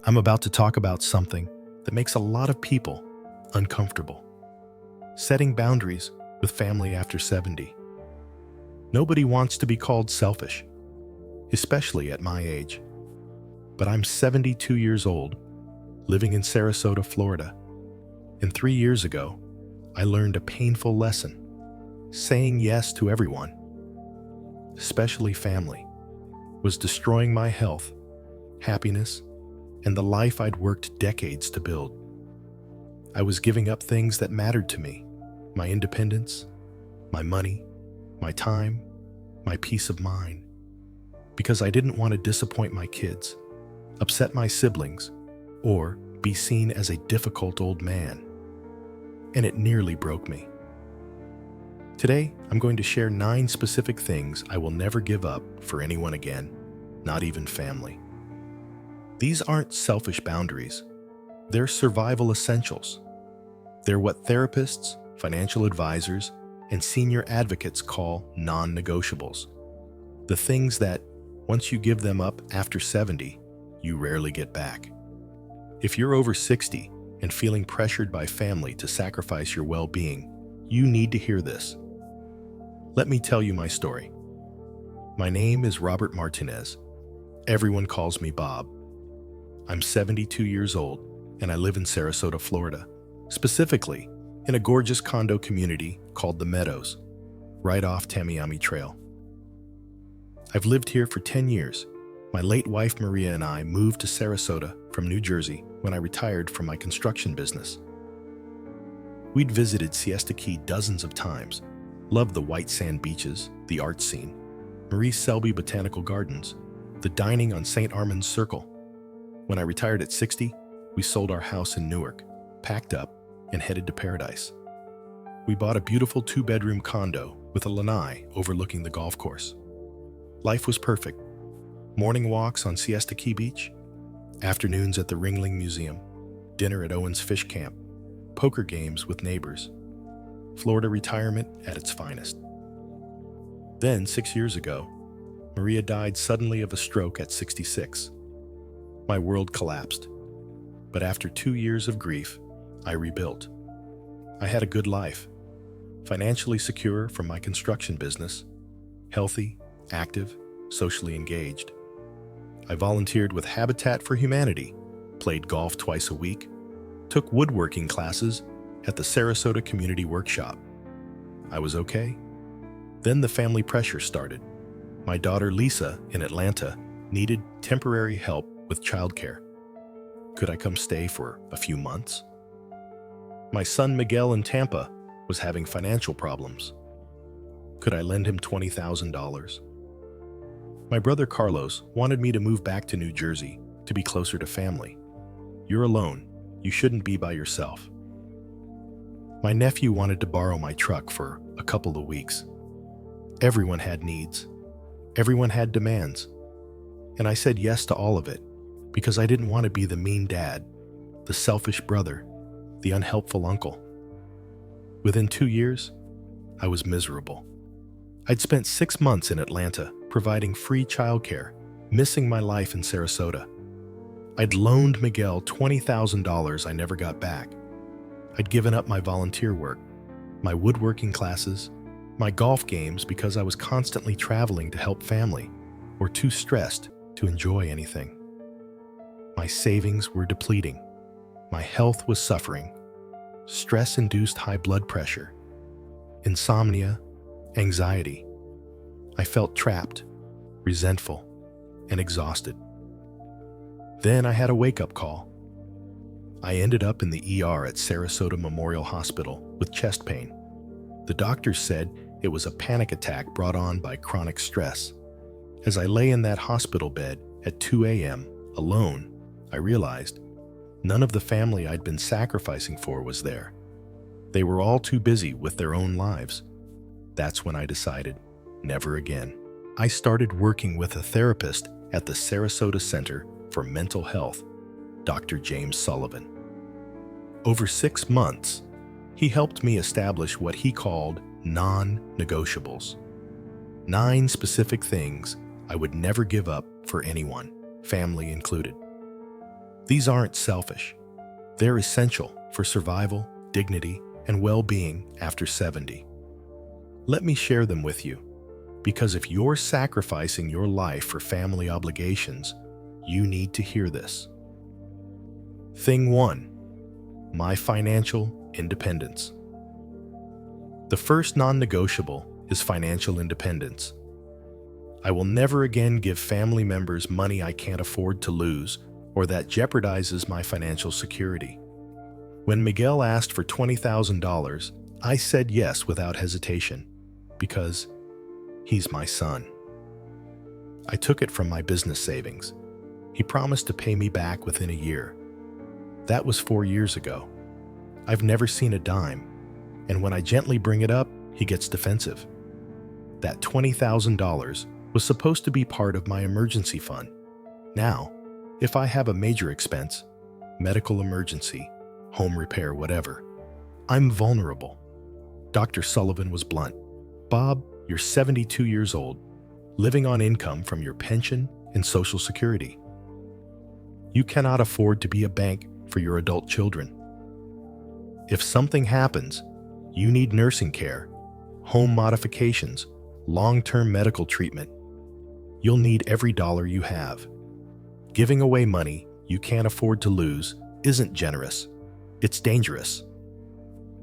I'm about to talk about something that makes a lot of people uncomfortable. Setting boundaries with family after 70. Nobody wants to be called selfish, especially at my age. But I'm 72 years old, living in Sarasota, Florida. And 3 years ago, I learned a painful lesson. Saying yes to everyone, especially family, was destroying my health, happiness, and the life I'd worked decades to build. I was giving up things that mattered to me: my independence, my money, my time, my peace of mind, because I didn't want to disappoint my kids, upset my siblings, or be seen as a difficult old man. And it nearly broke me. Today, I'm going to share 9 specific things I will never give up for anyone again, not even family. These aren't selfish boundaries. They're survival essentials. They're what therapists, financial advisors, and senior advocates call non-negotiables. The things that, once you give them up after 70, you rarely get back. If you're over 60 and feeling pressured by family to sacrifice your well-being, you need to hear this. Let me tell you my story. My name is Robert Martinez. Everyone calls me Bob. I'm 72 years old, and I live in Sarasota, Florida, specifically in a gorgeous condo community called The Meadows, right off Tamiami Trail. I've lived here for 10 years. My late wife Maria and I moved to Sarasota from New Jersey when I retired from my construction business. We'd visited Siesta Key dozens of times, loved the white sand beaches, the art scene, Marie Selby Botanical Gardens, the dining on St. Armand's Circle. When I retired at 60, we sold our house in Newark, packed up, and headed to paradise. We bought a beautiful 2-bedroom condo with a lanai overlooking the golf course. Life was perfect. Morning walks on Siesta Key Beach, afternoons at the Ringling Museum, dinner at Owen's Fish Camp, poker games with neighbors. Florida retirement at its finest. Then, 6 years ago, Maria died suddenly of a stroke at 66. My world collapsed. But after 2 years of grief, I rebuilt. I had a good life, financially secure from my construction business, healthy, active, socially engaged. I volunteered with Habitat for Humanity, played golf twice a week, took woodworking classes at the Sarasota Community Workshop. I was okay. Then the family pressure started. My daughter Lisa in Atlanta needed temporary help with childcare. Could I come stay for a few months? My son Miguel in Tampa was having financial problems. Could I lend him $20,000? My brother Carlos wanted me to move back to New Jersey to be closer to family. You're alone. You shouldn't be by yourself. My nephew wanted to borrow my truck for a couple of weeks. Everyone had needs. Everyone had demands. And I said yes to all of it because I didn't want to be the mean dad, the selfish brother, the unhelpful uncle. Within 2 years, I was miserable. I'd spent 6 months in Atlanta providing free childcare, missing my life in Sarasota. I'd loaned Miguel $20,000 I never got back. I'd given up my volunteer work, my woodworking classes, my golf games because I was constantly traveling to help family or too stressed to enjoy anything. My savings were depleting. My health was suffering. Stress-induced high blood pressure, insomnia, anxiety. I felt trapped, resentful, and exhausted. Then I had a wake-up call. I ended up in the ER at Sarasota Memorial Hospital with chest pain. The doctors said it was a panic attack brought on by chronic stress. As I lay in that hospital bed at 2 a.m. alone, I realized none of the family I'd been sacrificing for was there. They were all too busy with their own lives. That's when I decided, never again. I started working with a therapist at the Sarasota Center for Mental Health, Dr. James Sullivan. Over 6 months, he helped me establish what he called non-negotiables. 9 specific things I would never give up for anyone, family included. These aren't selfish. They're essential for survival, dignity, and well-being after 70. Let me share them with you, because if you're sacrificing your life for family obligations, you need to hear this. Thing 1. My financial independence. The first non-negotiable is financial independence. I will never again give family members money I can't afford to lose or that jeopardizes my financial security. When Miguel asked for $20,000, I said yes without hesitation, because he's my son. I took it from my business savings. He promised to pay me back within a year. That was 4 years ago. I've never seen a dime, and when I gently bring it up, he gets defensive. That $20,000 was supposed to be part of my emergency fund. Now, if I have a major expense, medical emergency, home repair, whatever, I'm vulnerable. Dr. Sullivan was blunt. Bob, you're 72 years old, living on income from your pension and Social Security. You cannot afford to be a bank for your adult children. If something happens, you need nursing care, home modifications, long-term medical treatment. You'll need every dollar you have. Giving away money you can't afford to lose isn't generous. It's dangerous.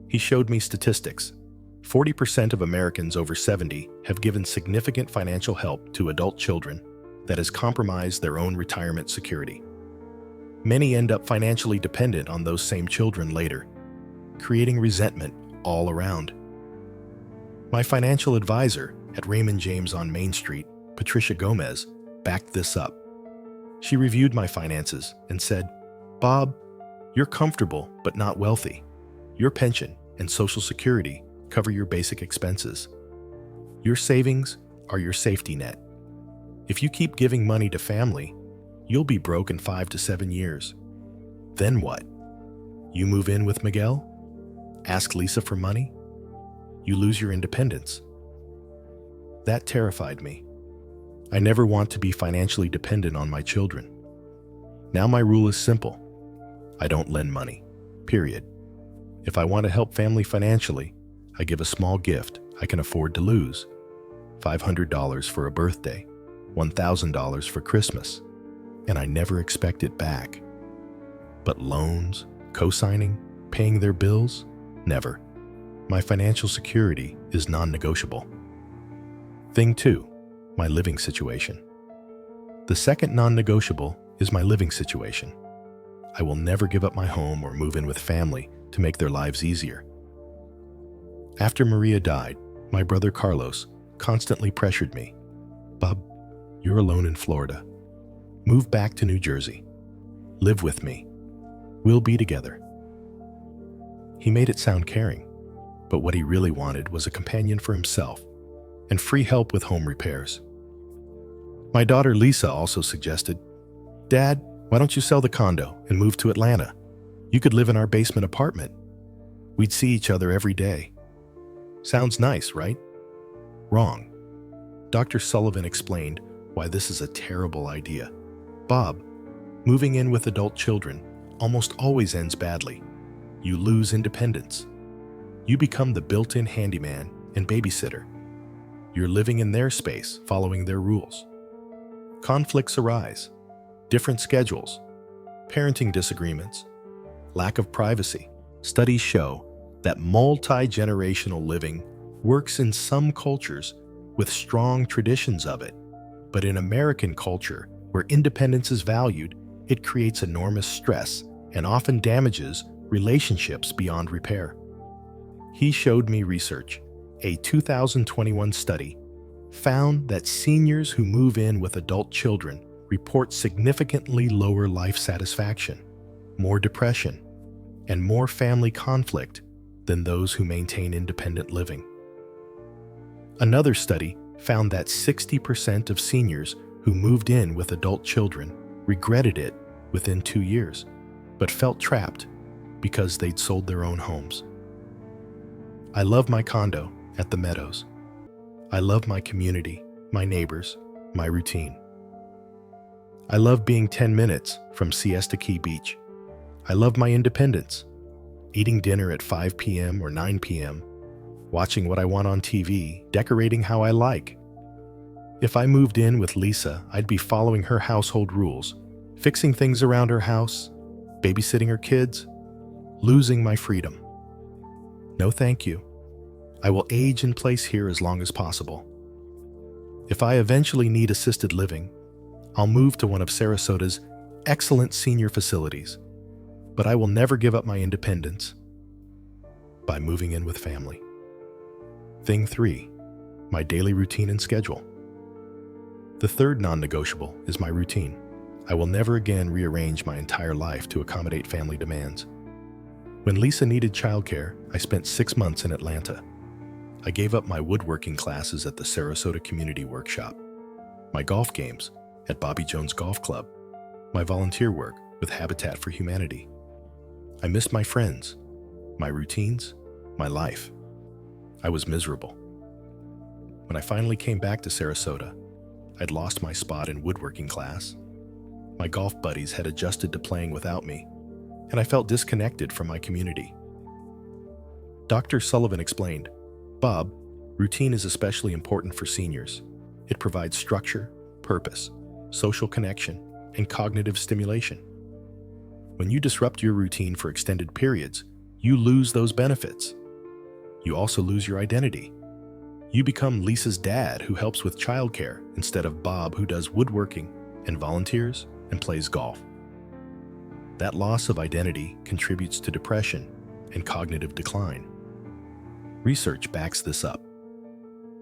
He showed me statistics. 40% of Americans over 70 have given significant financial help to adult children that has compromised their own retirement security. Many end up financially dependent on those same children later, creating resentment all around. My financial advisor at Raymond James on Main Street, Patricia Gomez, backed this up. She reviewed my finances and said, "Bob, you're comfortable but not wealthy. Your pension and Social Security cover your basic expenses. Your savings are your safety net. If you keep giving money to family, you'll be broke in 5 to 7 years. Then what? You move in with Miguel? Ask Lisa for money? You lose your independence." That terrified me. I never want to be financially dependent on my children. Now my rule is simple. I don't lend money, period. If I want to help family financially, I give a small gift I can afford to lose. $500 for a birthday, $1,000 for Christmas, and I never expect it back. But loans, co-signing, paying their bills? Never. My financial security is non-negotiable. Thing 2, my living situation. The second non-negotiable is my living situation. I will never give up my home or move in with family to make their lives easier. After Maria died, my brother Carlos constantly pressured me. "Bob, you're alone in Florida. Move back to New Jersey. Live with me. We'll be together." He made it sound caring, but what he really wanted was a companion for himself and free help with home repairs. My daughter Lisa also suggested, "Dad, why don't you sell the condo and move to Atlanta? You could live in our basement apartment. We'd see each other every day." Sounds nice, right? Wrong. Dr. Sullivan explained why this is a terrible idea. "Bob, moving in with adult children almost always ends badly. You lose independence. You become the built-in handyman and babysitter. You're living in their space, following their rules. Conflicts arise, different schedules, parenting disagreements, lack of privacy. Studies show that multi-generational living works in some cultures with strong traditions of it, but in American culture, where independence is valued, it creates enormous stress and often damages relationships beyond repair. He showed me research. A 2021 study found that seniors who move in with adult children report significantly lower life satisfaction, more depression, and more family conflict than those who maintain independent living. Another study found that 60% of seniors who moved in with adult children regretted it within 2 years, but felt trapped because they'd sold their own homes. I love my condo at the Meadows. I love my community, my neighbors, my routine. I love being 10 minutes from Siesta Key Beach. I love my independence, eating dinner at 5 p.m. or 9 p.m., watching what I want on TV, decorating how I like. If I moved in with Lisa, I'd be following her household rules, fixing things around her house, babysitting her kids, losing my freedom. No thank you. I will age in place here as long as possible. If I eventually need assisted living, I'll move to one of Sarasota's excellent senior facilities, but I will never give up my independence by moving in with family. Thing 3, my daily routine and schedule. The third non-negotiable is my routine. I will never again rearrange my entire life to accommodate family demands. When Lisa needed childcare, I spent 6 months in Atlanta. I gave up my woodworking classes at the Sarasota Community Workshop, my golf games at Bobby Jones Golf Club, my volunteer work with Habitat for Humanity. I missed my friends, my routines, my life. I was miserable. When I finally came back to Sarasota, I'd lost my spot in woodworking class. My golf buddies had adjusted to playing without me, and I felt disconnected from my community. Dr. Sullivan explained, "Bob, routine is especially important for seniors. It provides structure, purpose, social connection, and cognitive stimulation. When you disrupt your routine for extended periods, you lose those benefits. You also lose your identity. You become Lisa's dad who helps with childcare instead of Bob who does woodworking and volunteers and plays golf. That loss of identity contributes to depression and cognitive decline. Research backs this up.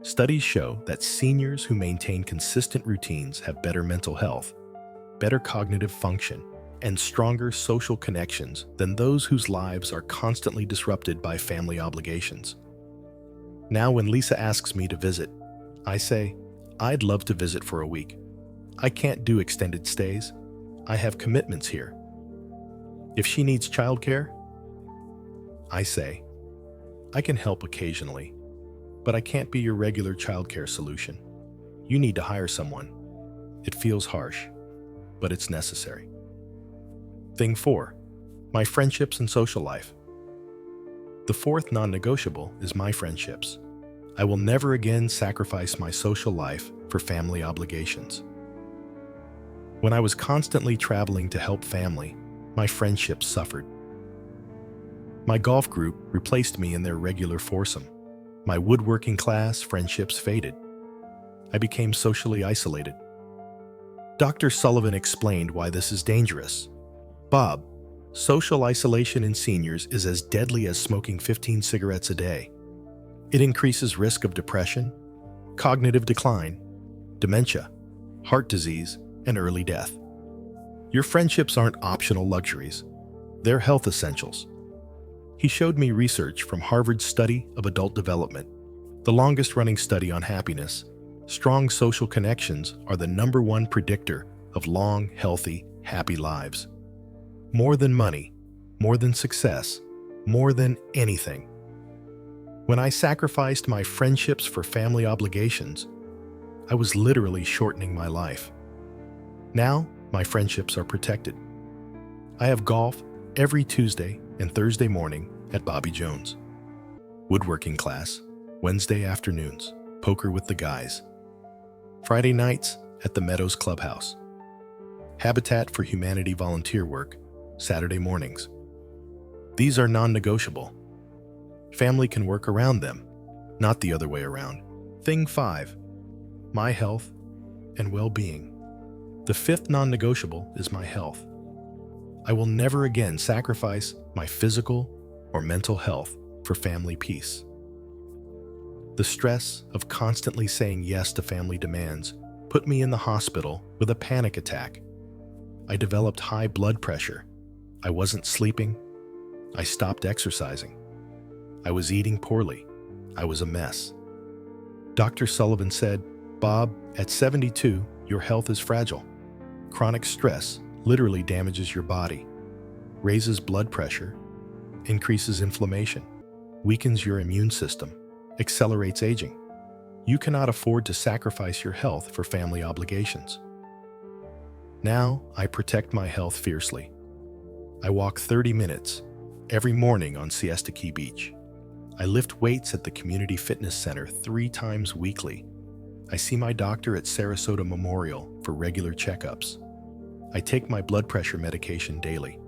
Studies show that seniors who maintain consistent routines have better mental health, better cognitive function, and stronger social connections than those whose lives are constantly disrupted by family obligations. Now, when Lisa asks me to visit, I say, I'd love to visit for a week. I can't do extended stays. I have commitments here. If she needs childcare, I say, I can help occasionally, but I can't be your regular childcare solution. You need to hire someone. It feels harsh, but it's necessary. Thing 4, my friendships and social life. The fourth non-negotiable is my friendships. I will never again sacrifice my social life for family obligations. When I was constantly traveling to help family, my friendships suffered. My golf group replaced me in their regular foursome. My woodworking class friendships faded. I became socially isolated. Dr. Sullivan explained why this is dangerous. Bob, social isolation in seniors is as deadly as smoking 15 cigarettes a day. It increases risk of depression, cognitive decline, dementia, heart disease, and early death. Your friendships aren't optional luxuries. They're health essentials. He showed me research from Harvard's study of adult development, the longest-running study on happiness. Strong social connections are the #1 predictor of long, healthy, happy lives. More than money, more than success, more than anything. When I sacrificed my friendships for family obligations, I was literally shortening my life. Now, my friendships are protected. I have golf every Tuesday and Thursday morning at Bobby Jones. Woodworking class, Wednesday afternoons, poker with the guys. Friday nights at the Meadows Clubhouse. Habitat for Humanity volunteer work, Saturday mornings. These are non-negotiable. Family can work around them, not the other way around. Thing 5, my health and well-being. The fifth non-negotiable is my health. I will never again sacrifice my physical or mental health for family peace. The stress of constantly saying yes to family demands put me in the hospital with a panic attack. I developed high blood pressure. I wasn't sleeping. I stopped exercising. I was eating poorly. I was a mess. Dr. Sullivan said, Bob, at 72, your health is fragile. Chronic stress literally damages your body, raises blood pressure, increases inflammation, weakens your immune system, accelerates aging. You cannot afford to sacrifice your health for family obligations. Now I protect my health fiercely. I walk 30 minutes every morning on Siesta Key Beach. I lift weights at the community fitness center 3 times weekly. I see my doctor at Sarasota Memorial for regular checkups. I take my blood pressure medication daily.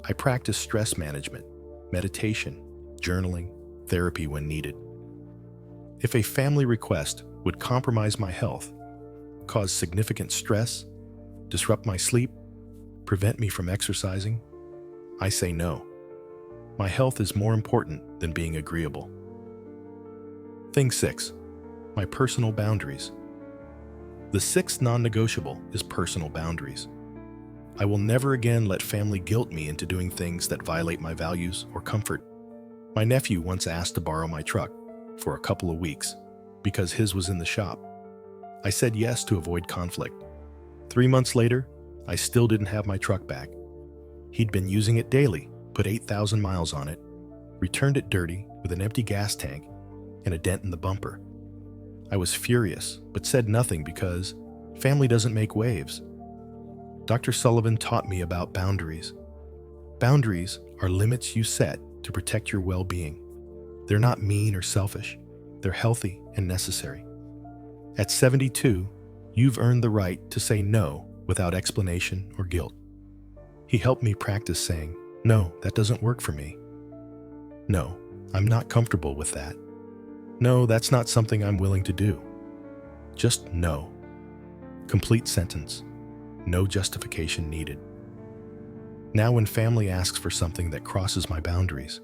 I practice stress management, meditation, journaling, therapy when needed. If a family request would compromise my health, cause significant stress, disrupt my sleep, prevent me from exercising, I say no. My health is more important than being agreeable. Thing 6. My personal boundaries. The 6th non-negotiable is personal boundaries. I will never again let family guilt me into doing things that violate my values or comfort. My nephew once asked to borrow my truck for a couple of weeks because his was in the shop. I said yes to avoid conflict. 3 months later, I still didn't have my truck back. He'd been using it daily, put 8,000 miles on it, returned it dirty with an empty gas tank and a dent in the bumper. I was furious, but said nothing because family doesn't make waves. Dr. Sullivan taught me about boundaries. Boundaries are limits you set to protect your well-being. They're not mean or selfish. They're healthy and necessary. At 72, you've earned the right to say no without explanation or guilt. He helped me practice saying, "No, that doesn't work for me. No, I'm not comfortable with that. No, that's not something I'm willing to do. Just no." Complete sentence. No justification needed. Now when family asks for something that crosses my boundaries,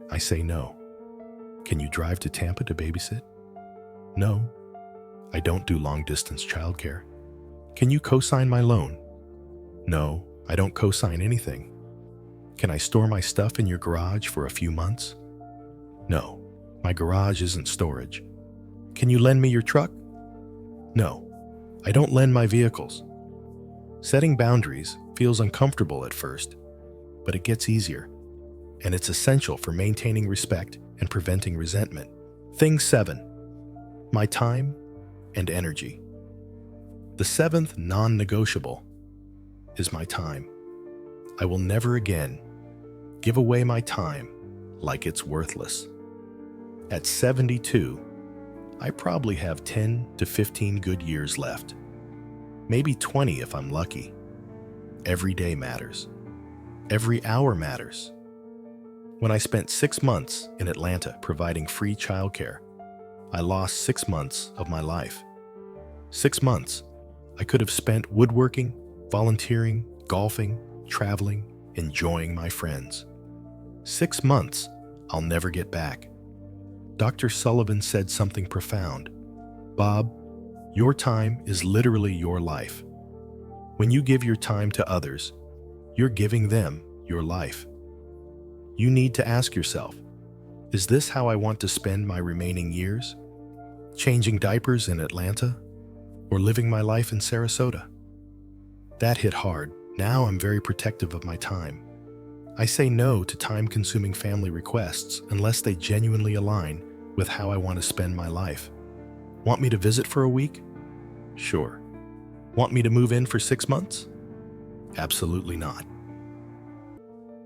I say no. Can you drive to Tampa to babysit? No. I don't do long-distance childcare. Can you co-sign my loan? No, I don't co-sign anything. Can I store my stuff in your garage for a few months? No, my garage isn't storage. Can you lend me your truck? No, I don't lend my vehicles. Setting boundaries feels uncomfortable at first, but it gets easier, and it's essential for maintaining respect and preventing resentment. Thing 7. My time and energy. The 7th non-negotiable is my time. I will never again give away my time like it's worthless. At 72, I probably have 10 to 15 good years left. Maybe 20 if I'm lucky. Every day matters. Every hour matters. When I spent 6 months in Atlanta providing free childcare, I lost 6 months of my life. 6 months I could have spent woodworking, volunteering, golfing, traveling, enjoying my friends. 6 months I'll never get back. Dr. Sullivan said something profound. Bob, your time is literally your life. When you give your time to others, you're giving them your life. You need to ask yourself, is this how I want to spend my remaining years? Changing diapers in Atlanta or living my life in Sarasota? That hit hard. Now I'm very protective of my time. I say no to time-consuming family requests unless they genuinely align with how I want to spend my life. Want me to visit for a week? Sure. Want me to move in for 6 months? Absolutely not.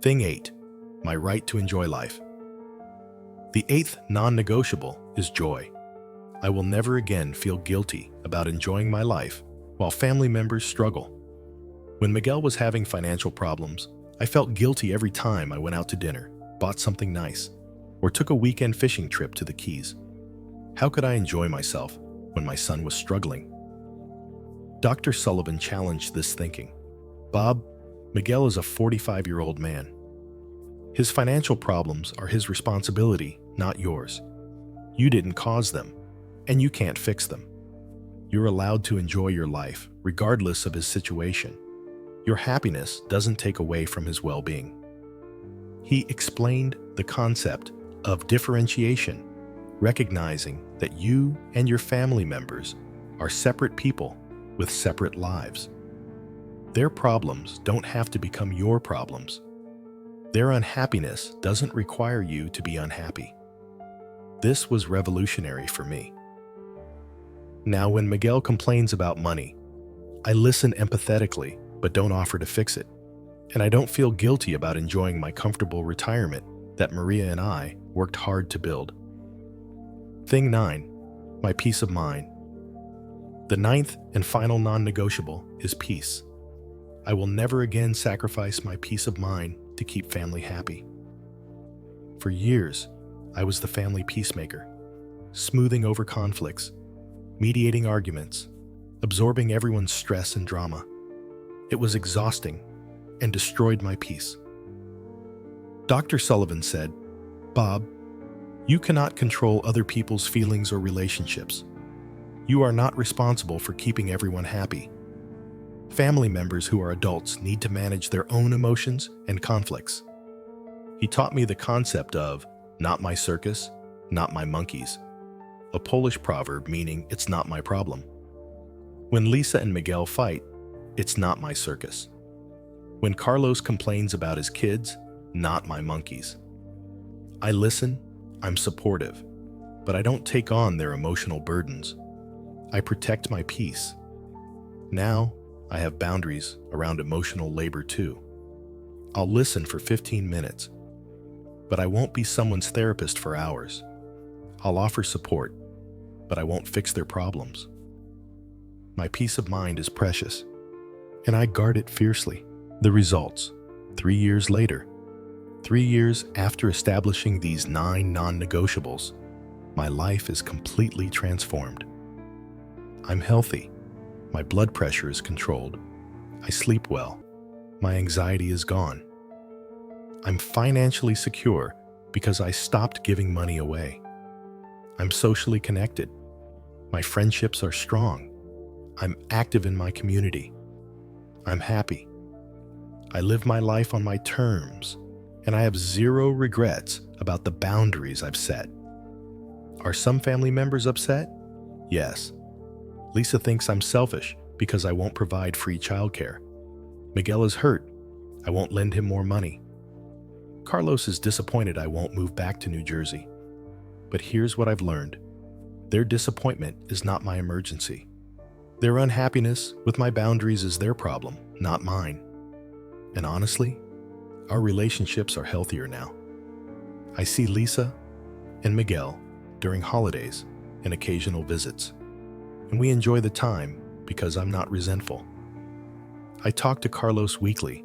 Thing 8. My right to enjoy life. The 8th non-negotiable is joy. I will never again feel guilty about enjoying my life while family members struggle. When Miguel was having financial problems, I felt guilty every time I went out to dinner, bought something nice, or took a weekend fishing trip to the Keys. How could I enjoy myself when my son was struggling? Dr. Sullivan challenged this thinking. Bob, Miguel is a 45-year-old man. His financial problems are his responsibility, not yours. You didn't cause them, and you can't fix them. You're allowed to enjoy your life, regardless of his situation. Your happiness doesn't take away from his well-being. He explained the concept of differentiation, recognizing that you and your family members are separate people with separate lives. Their problems don't have to become your problems. Their unhappiness doesn't require you to be unhappy. This was revolutionary for me. Now, when Miguel complains about money, I listen empathetically, but don't offer to fix it. And I don't feel guilty about enjoying my comfortable retirement that Maria and I worked hard to build. Thing 9, my peace of mind. The ninth and final non-negotiable is peace. I will never again sacrifice my peace of mind to keep family happy. For years, I was the family peacemaker, smoothing over conflicts, mediating arguments, absorbing everyone's stress and drama. It was exhausting and destroyed my peace. Dr. Sullivan said, "Bob, you cannot control other people's feelings or relationships. You are not responsible for keeping everyone happy. Family members who are adults need to manage their own emotions and conflicts." He taught me the concept of "not my circus, not my monkeys," a Polish proverb meaning it's not my problem. When Lisa and Miguel fight, it's not my circus. When Carlos complains about his kids, not my monkeys. I listen, I'm supportive, but I don't take on their emotional burdens. I protect my peace. Now, I have boundaries around emotional labor too. I'll listen for 15 minutes, but I won't be someone's therapist for hours. I'll offer support, but I won't fix their problems. My peace of mind is precious, and I guard it fiercely. The results, 3 years later, 3 years after establishing these 9 non-negotiables, my life is completely transformed. I'm healthy. My blood pressure is controlled. I sleep well. My anxiety is gone. I'm financially secure because I stopped giving money away. I'm socially connected. My friendships are strong. I'm active in my community. I'm happy. I live my life on my terms, and I have zero regrets about the boundaries I've set. Are some family members upset? Yes. Lisa thinks I'm selfish because I won't provide free childcare. Miguel is hurt. I won't lend him more money. Carlos is disappointed I won't move back to New Jersey. But here's what I've learned. Their disappointment is not my emergency. Their unhappiness with my boundaries is their problem, not mine. And honestly, our relationships are healthier now. I see Lisa and Miguel during holidays and occasional visits, and we enjoy the time because I'm not resentful. I talk to Carlos weekly,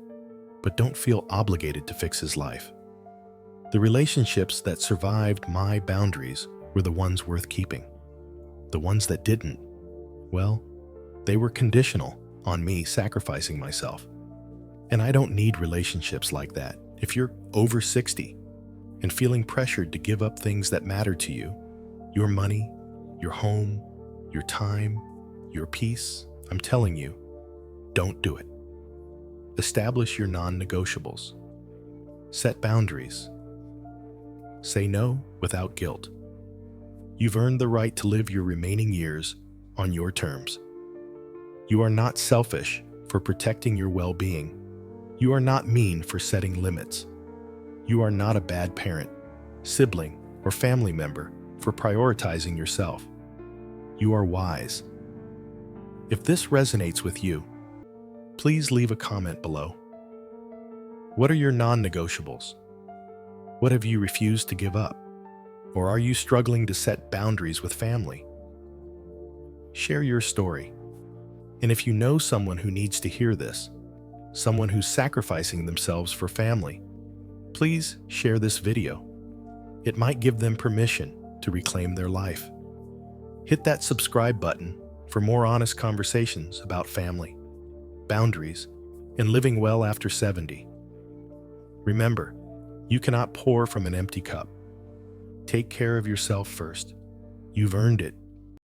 but don't feel obligated to fix his life. The relationships that survived my boundaries were the ones worth keeping. The ones that didn't, well, they were conditional on me sacrificing myself. And I don't need relationships like that. If you're over 60 and feeling pressured to give up things that matter to you, your money, your home, your time, your peace, I'm telling you, don't do it. Establish your non-negotiables. Set boundaries. Say no without guilt. You've earned the right to live your remaining years on your terms. You are not selfish for protecting your well-being. You are not mean for setting limits. You are not a bad parent, sibling, or family member for prioritizing yourself. You are wise. If this resonates with you, please leave a comment below. What are your non-negotiables? What have you refused to give up? Or are you struggling to set boundaries with family? Share your story. And if you know someone who needs to hear this, someone who's sacrificing themselves for family, please share this video. It might give them permission to reclaim their life. Hit that subscribe button for more honest conversations about family, boundaries, and living well after 70. Remember, you cannot pour from an empty cup. Take care of yourself first. You've earned it.